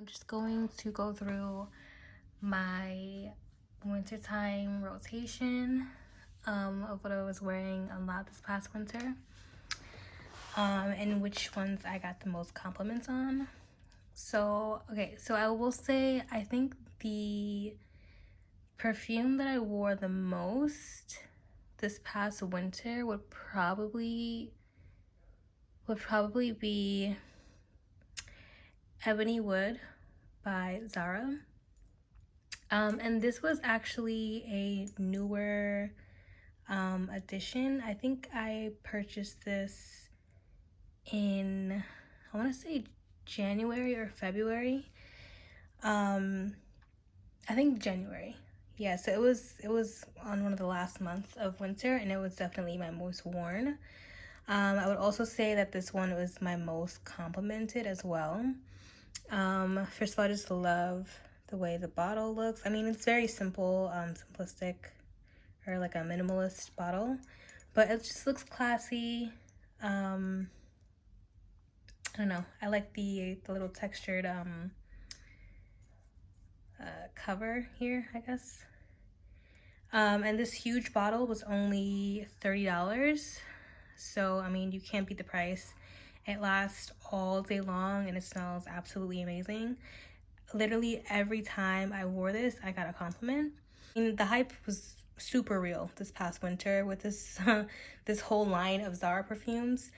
I'm just going to go through my wintertime rotation of what I was wearing a lot this past winter, and which ones I got the most compliments on. So, okay, so I will say I think the perfume that I wore the most this past winter would probably be Ebony Wood by Zara. And this was actually a newer edition. I think I purchased this in, I want to say January or February. I think January. Yeah, so it was on one of the last months of winter, and it was definitely my most worn. I would also say that this one was my most complimented as well. First of all, I just love the way the bottle looks. I mean, it's very simple, simplistic, or like a minimalist bottle, but it just looks classy. I don't know. I like the little textured cover here, I guess. And this huge bottle was only $30. So, I mean, you can't beat the price. It lasts all day long and it smells absolutely amazing. Literally every time I wore this, I got a compliment. I mean, the hype was super real this past winter with this this whole line of Zara perfumes.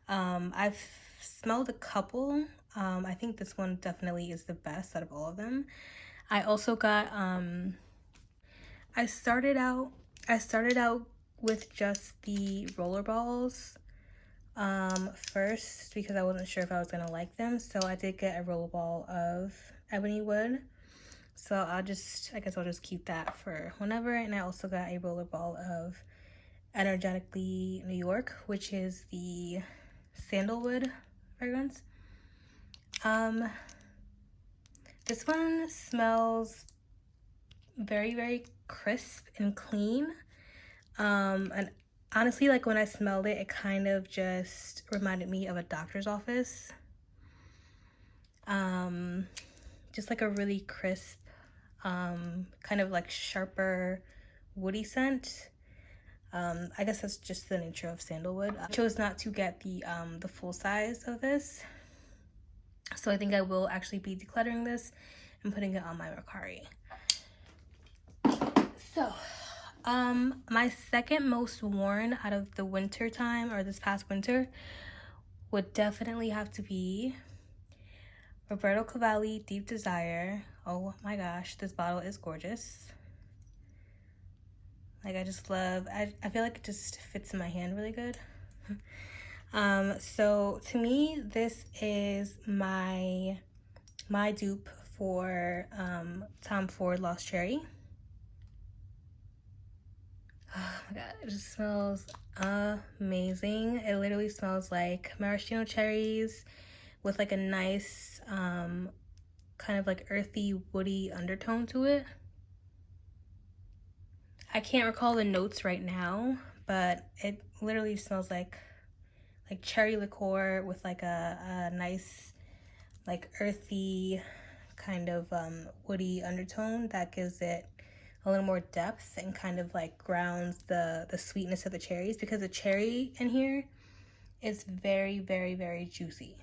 I've smelled a couple. I think this one definitely is the best out of all of them. I also got I started out with just the rollerballs first because I wasn't sure if I was gonna like them. So I did get a rollerball of Ebony Wood. So I guess I'll just keep that for whenever. And I also got a rollerball of Energetically New York, which is the sandalwood fragrance. This one smells very, very crisp and clean. And honestly, like when I smelled it, it kind of just reminded me of a doctor's office. Just like a really crisp, kind of like sharper, woody scent. I guess that's just the nature of sandalwood. I chose not to get the full size of this, so I think I will actually be decluttering this and putting it on my Mercari. So, my second most worn out of the winter time, or this past winter, would definitely have to be Roberto Cavalli Deep Desire. Oh my gosh, this bottle is gorgeous. Like, I just love, I feel like it just fits in my hand really good. So to me, this is my dupe for Tom Ford Lost Cherry. Oh my god, it just smells amazing. It literally smells like maraschino cherries with like a nice kind of like earthy, woody undertone to it. I can't recall the notes right now, but it literally smells like cherry liqueur with like a nice like earthy kind of woody undertone that gives it a little more depth and kind of like grounds the sweetness of the cherries, because the cherry in here is very, very, very juicy.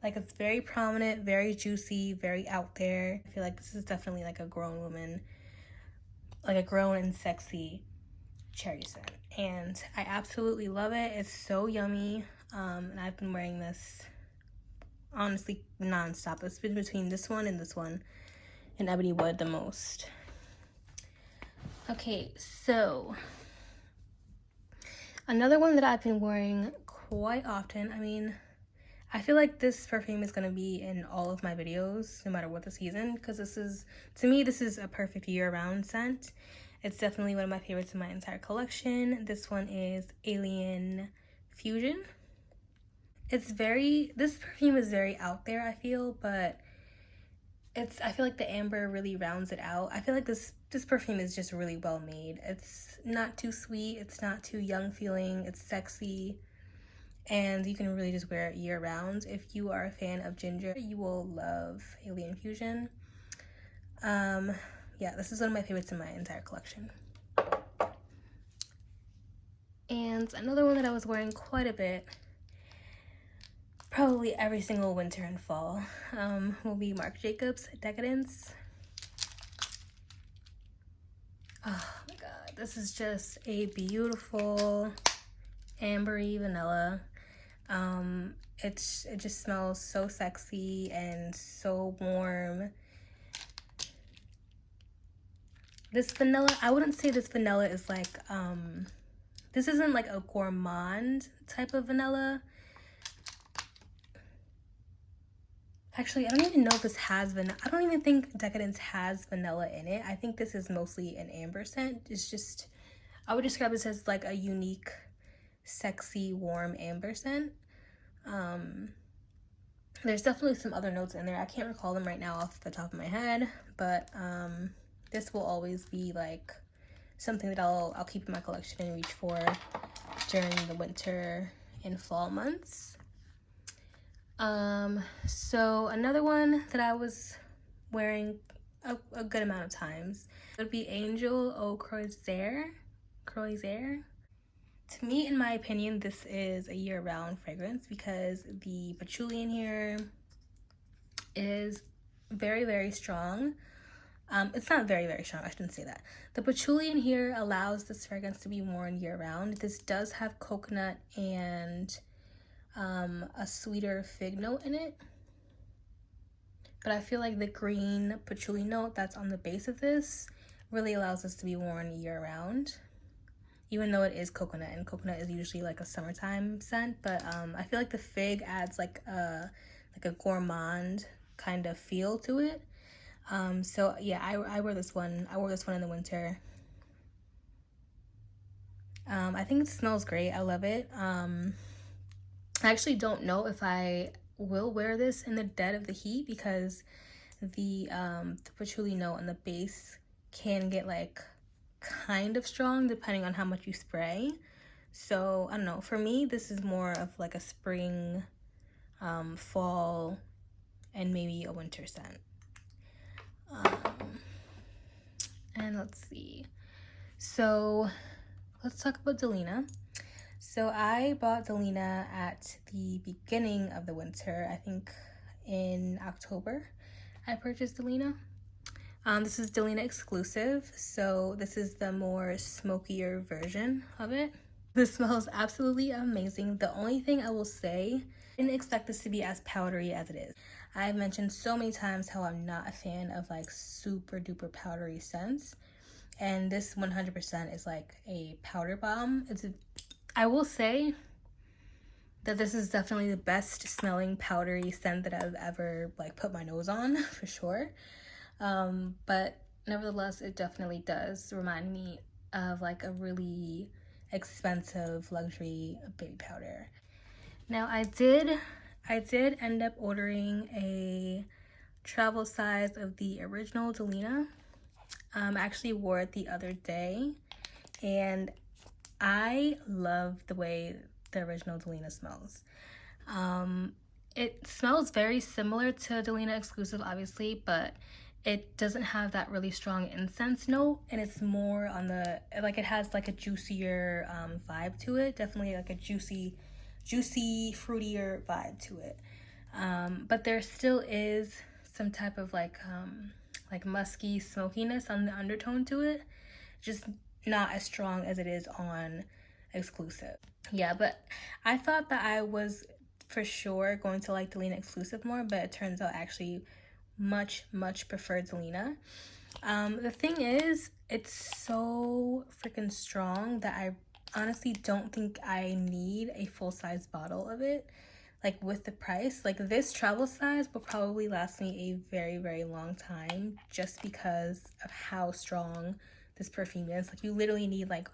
Like, it's very prominent, very juicy, very out there. I feel like this is definitely like a grown woman, like a grown and sexy cherry scent, and I absolutely love it. It's so yummy. And I've been wearing this honestly non-stop. It's been between this one and Ebony Wood the most. Okay, so another one that I've been wearing quite often. I mean, I feel like this perfume is going to be in all of my videos, no matter what the season, because this is, to me, this is a perfect year-round scent. It's definitely one of my favorites in my entire collection. This one is Alien Fusion. This perfume is very out there, I feel, but I feel like the amber really rounds it out. I feel like this perfume is just really well made. It's not too sweet, it's not too young feeling, it's sexy. and you can really just wear it year round. If you are a fan of ginger, you will love Alien Fusion. Yeah, this is one of my favorites in my entire collection. And another one that I was wearing quite a bit, probably every single winter and fall, will be Marc Jacobs Decadence. Oh my god, this is just a beautiful ambery vanilla. It just smells so sexy and so warm. This vanilla, I wouldn't say this vanilla is like, this isn't like a gourmand type of vanilla. Actually, I don't even know if this has vanilla. I don't even think Decadence has vanilla in it. I think this is mostly an amber scent. It's just, I would describe this as like a unique, sexy, warm amber scent. There's definitely some other notes in there. I can't recall them right now off the top of my head, but this will always be like something that I'll keep in my collection and reach for during the winter and fall months. So another one that I was wearing a good amount of times would be Angel O Croisier. To me, in my opinion, this is a year-round fragrance because the patchouli in here is very, very strong. It's not very, very strong, I shouldn't say that. The patchouli in here allows this fragrance to be worn year-round. This does have coconut and a sweeter fig note in it. But I feel like the green patchouli note that's on the base of this really allows this to be worn year-round. Even though it is coconut, and coconut is usually like a summertime scent, but I feel like the fig adds like a gourmand kind of feel to it. So yeah, I wear this one. I wore this one in the winter. I think it smells great. I love it. I actually don't know if I will wear this in the dead of the heat because the patchouli note on the base can get like kind of strong depending on how much you spray. So I don't know, for me this is more of like a spring, fall, and maybe a winter scent. And let's see, so let's talk about Delina. So I bought Delina at the beginning of the winter. I think in October I purchased Delina. This is Delina exclusive, so this is the more smokier version of it. This smells absolutely amazing. The only thing I will say, I didn't expect this to be as powdery as it is. I've mentioned so many times how I'm not a fan of like super duper powdery scents, and this 100% is like a powder bomb. I will say that this is definitely the best smelling powdery scent that I've ever like put my nose on, for sure. But nevertheless, it definitely does remind me of like a really expensive luxury baby powder. Now I did end up ordering a travel size of the original Delina. I actually wore it the other day, and I love the way the original Delina smells. It smells very similar to Delina exclusive, obviously, but it doesn't have that really strong incense note, and it's more on the, like, it has like a juicier vibe to it. Definitely like a juicy, fruitier vibe to it. But there still is some type of like musky smokiness on the undertone to it. Just not as strong as it is on exclusive. Yeah, but I thought that I was for sure going to like Delina exclusive more, but it turns out actually much prefer Delina. The thing is, it's so freaking strong that I honestly don't think I need a full-size bottle of it. Like, with the price, like this travel size will probably last me a very long time just because of how strong this perfume is. Like, you literally need like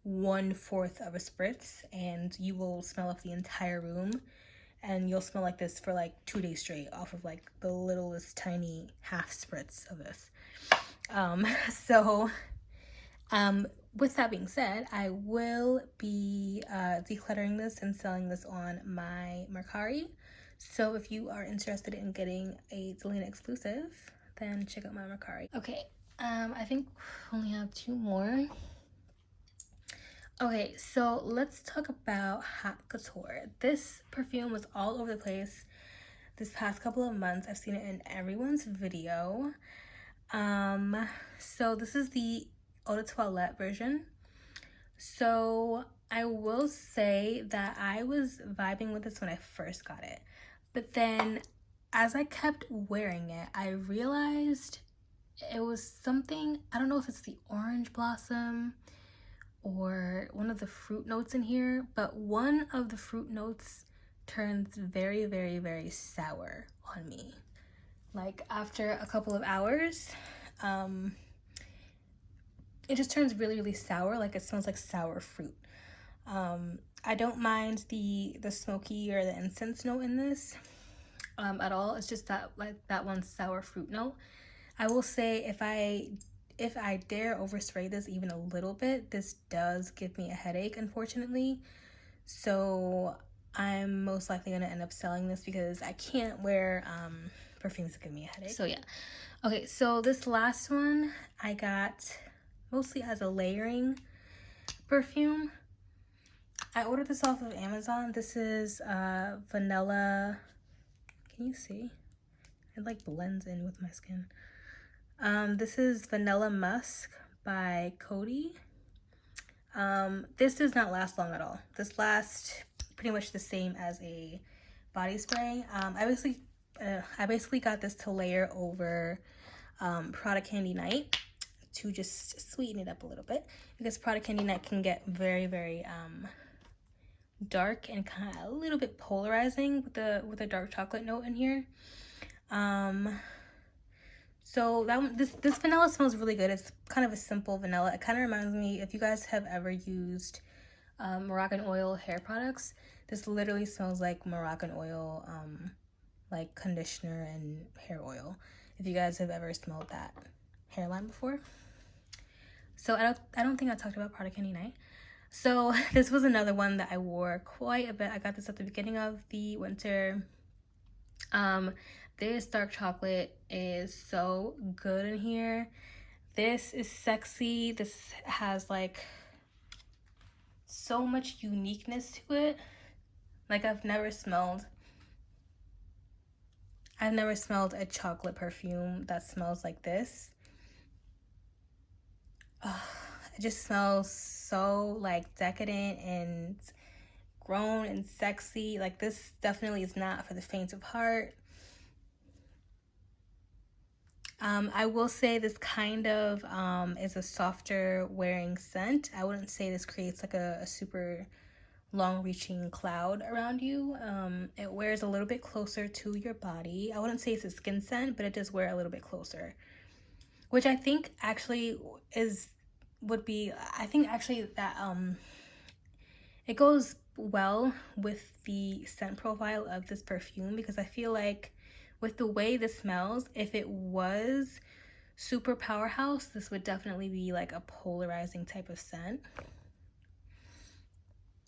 1/4 of a spritz and you will smell up the entire room, and you'll smell like this for like 2 days straight off of like the littlest tiny half spritz of this. with that being said, I will be decluttering this and selling this on my Mercari. So if you are interested in getting a Delina exclusive, then check out my Mercari. Okay, I think we only have 2 more. Okay, so let's talk about Haute Couture. This perfume was all over the place this past couple of months. I've seen it in everyone's video. So this is the Eau de Toilette version. So I will say that I was vibing with this when I first got it. But then as I kept wearing it, I realized it was something, I don't know if it's the orange blossom or one of the fruit notes in here, but one of the fruit notes turns very, very, very sour on me. Like after a couple of hours, it just turns really, really sour. Like it smells like sour fruit. I don't mind the smoky or the incense note in this at all. It's just that, like, that one sour fruit note. I will say if I dare overspray this even a little bit, this does give me a headache, unfortunately. So I'm most likely gonna end up selling this because I can't wear perfumes that give me a headache. So yeah. Okay, so this last one I got mostly as a layering perfume. I ordered this off of Amazon. This is vanilla. Can you see? It like blends in with my skin. This is Vanilla Musk by Coty. This does not last long at all. This lasts pretty much the same as a body spray. I basically got this to layer over Prada Candy Night to just sweeten it up a little bit, because Prada Candy Night can get very, very dark and kind of a little bit polarizing with a dark chocolate note in here. So that one, this vanilla smells really good. It's kind of a simple vanilla. It kind of reminds me, if you guys have ever used Moroccan oil hair products, this literally smells like Moroccan oil, like conditioner and hair oil, if you guys have ever smelled that hairline before. So I don't think I talked about Prada Candy Night. So this was another one that I wore quite a bit. I got this at the beginning of the winter. This dark chocolate is so good in here. This is sexy. This has like so much uniqueness to it. Like I've never smelled a chocolate perfume that smells like this. It just smells so like decadent and grown and sexy. Like this definitely is not for the faint of heart. I will say this kind of is a softer wearing scent. I wouldn't say this creates like a super long reaching cloud around you. It wears a little bit closer to your body. I wouldn't say it's a skin scent, but it does wear a little bit closer, which I think actually I think actually that it goes well with the scent profile of this perfume, because I feel like with the way this smells, if it was super powerhouse, this would definitely be like a polarizing type of scent.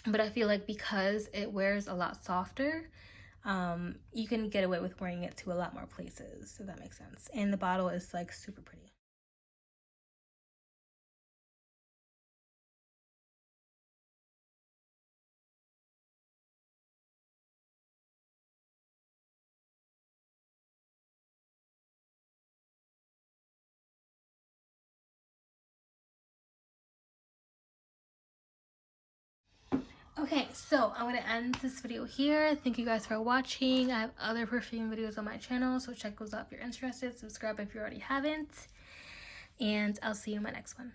But I feel like because it wears a lot softer, you can get away with wearing it to a lot more places, if that makes sense. And the bottle is like super pretty. Okay, so I'm going to end this video here. Thank you guys for watching. I have other perfume videos on my channel, so check those out if you're interested. Subscribe if you already haven't. And I'll see you in my next one.